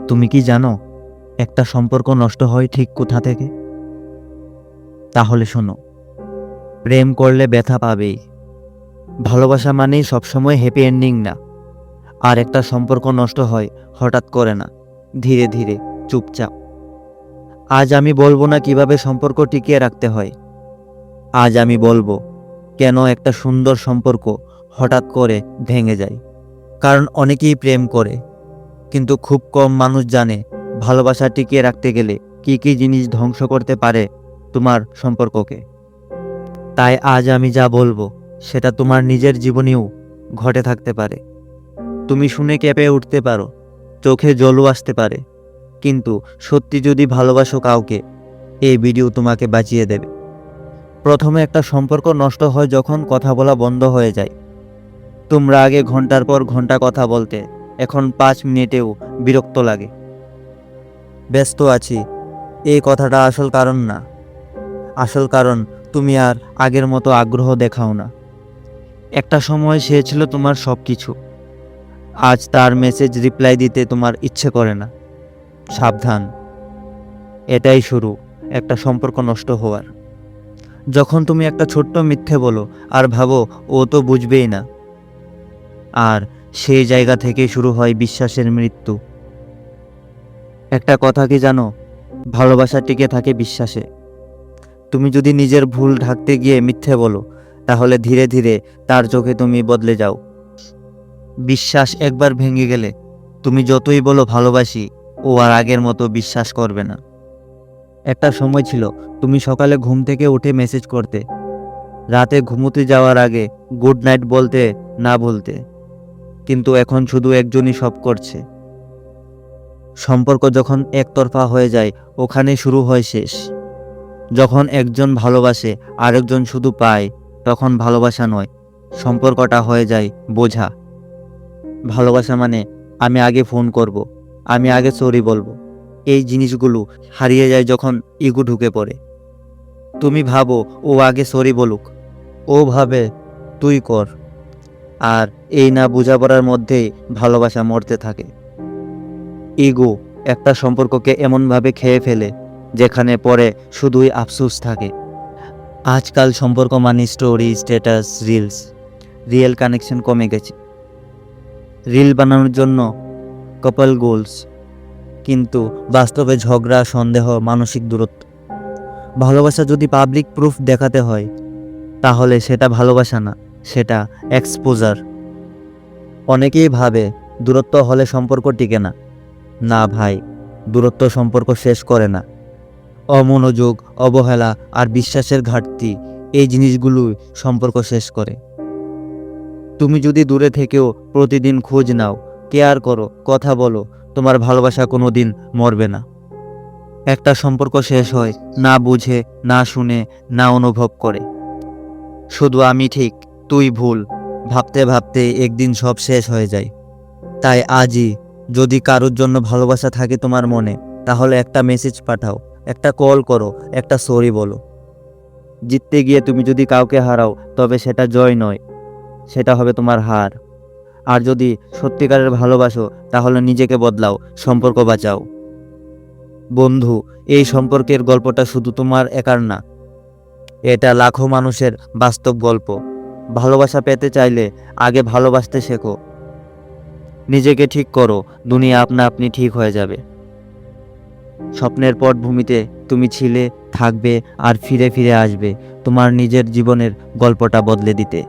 তুমি কি জানো একটা সম্পর্ক নষ্ট হয় ঠিক কোথা থেকে? তাহলে শোনো, প্রেম করলে ব্যথা পাবেই। ভালোবাসা মানেই সবসময় হ্যাপি এন্ডিং না। আর একটা সম্পর্ক নষ্ট হয় হঠাৎ করে না, ধীরে ধীরে, চুপচাপ। আজ আমি বলবো না কিভাবে সম্পর্ক টিকিয়ে রাখতে হয়। আজ আমি বলবো কেন একটা সুন্দর সম্পর্ক হঠাৎ করে ভেঙে যায়। কারণ অনেকেই প্রেম করে, কিন্তু খুব কম মানুষ জানে ভালোবাসা টিকিয়ে রাখতে গেলে কি কি জিনিস ধ্বংস করতে পারে তোমার সম্পর্ককে। তাই আজ আমি যা বলবো সেটা তোমার নিজের জীবনেও ঘটে থাকতে পারে। তুমি শুনে কেঁপে উঠতে পারো, চোখে জলও আসতে পারে, কিন্তু সত্যি যদি ভালোবাসো কাউকে, এই ভিডিও তোমাকে বাঁচিয়ে দেবে। প্রথমে একটা সম্পর্ক নষ্ট হয় যখন কথা বলা বন্ধ হয়ে যায়। তোমরা আগে ঘন্টার পর ঘন্টা কথা বলতে, এখন 5 মিনিটেও বিরক্ত লাগে। ব্যস্ত আছি, এই কথাটা আসল কারণ না। আসল কারণ তুমি আর আগের মতো আগ্রহ দেখাও না। একটা সময় সে ছিল তোমার সব কিছু, আজ তার মেসেজ রিপ্লাই দিতে তোমার ইচ্ছে করে না। সাবধান, এটাই শুরু একটা সম্পর্ক নষ্ট হওয়ার। যখন তুমি একটা ছোট্ট মিথ্যে বলো আর ভাবো ও তো বুঝবেই না, আর সেই জায়গা থেকে শুরু হয় বিশ্বাসের মৃত্যু। একটা কথা কি জানো, ভালোবাসা টিকে থাকে বিশ্বাসে। তুমি যদি নিজের ভুল ঢাকতে গিয়ে মিথ্যে বলো, তাহলে ধীরে ধীরে তার চোখে তুমি বদলে যাও। বিশ্বাস একবার ভেঙে গেলে তুমি যতই বলো ভালোবাসি, ও আর আগের মতো বিশ্বাস করবে না। একটা সময় ছিল তুমি সকালে ঘুম থেকে উঠে মেসেজ করতে, রাতে ঘুমোতে যাওয়ার আগে গুড নাইট বলতে না বলতে, কিন্তু এখন শুধু একজনই সব করছে। সম্পর্ক যখন একতরফা হয়ে যায়, ওখানে শুরু হয় শেষ। যখন একজন ভালোবাসে আরেকজন শুধু পায়, তখন ভালোবাসা নয়, সম্পর্কটা হয়ে যায় বোঝা। ভালোবাসা মানে আমি আগে ফোন করব, আমি আগে সরি বলবো, এই জিনিসগুলো হারিয়ে যায় যখন ইগো ঢুকে পড়ে। তুমি ভাবো ও আগে সরি বলুক, ও ভাবে তুই কর, আর এই না বোঝাপড়ার মধ্যেই ভালোবাসা মরতে থাকে। ইগো একটা সম্পর্ককে এমনভাবে খেয়ে ফেলে যেখানে পরে শুধুই আফসোস থাকে। আজকাল সম্পর্ক মানে story, status, reels. Real connection কমে গেছে। রিল বানানোর জন্য কাপল গোলস, কিন্তু বাস্তবে ঝগড়া, সন্দেহ, মানসিক দূরত্ব। ভালোবাসা যদি পাবলিক প্রুফ দেখাতে হয়, তাহলে সেটা ভালোবাসা না, সেটা এক্সপোজার। অনেকেই ভাবে দূরত্ব হলে সম্পর্ক টিকে না। না ভাই, দূরত্ব সম্পর্ক শেষ করে না। অমনোযোগ, অবহেলা আর বিশ্বাসের ঘাটতি, এই জিনিসগুলোই সম্পর্ক শেষ করে। তুমি যদি দূরে থেকেও প্রতিদিন খোঁজ নাও, কেয়ার করো, কথা বলো, তোমার ভালোবাসা কোনোদিন মরবে না। একটা সম্পর্ক শেষ হয় না বুঝে, না শুনে, না অনুভব করে। শুধু আমি ঠিক, তুই ভুল ভাবতে ভাবতে একদিন সব শেষ হয়ে যায়। তাই আজই যদি কারোর জন্য ভালোবাসা থাকে তোমার মনে, তাহলে একটা মেসেজ পাঠাও, একটা কল করো, একটা সরি বলো। জিততে গিয়ে তুমি যদি কাউকে হারাও, তবে সেটা জয় নয়, সেটা হবে তোমার হার। আর যদি সত্যিকারের ভালোবাসো, তাহলে নিজেকে বদলাও, সম্পর্ক বাঁচাও। বন্ধু, এই সম্পর্কের গল্পটা শুধু তোমার একার না, এটা লাখো মানুষের বাস্তব গল্প। ভালোবাসা পেতে চাইলে আগে ভালোবাসতে শেখো। নিজেকে ঠিক করো, দুনিয়া আপনা আপনি ঠিক হয়ে যাবে। স্বপ্নের পটভূমিতে তুমি ছিলে, থাকবে আর ফিরে ফিরে আসবে তোমার নিজের জীবনের গল্পটা বদলে দিতে।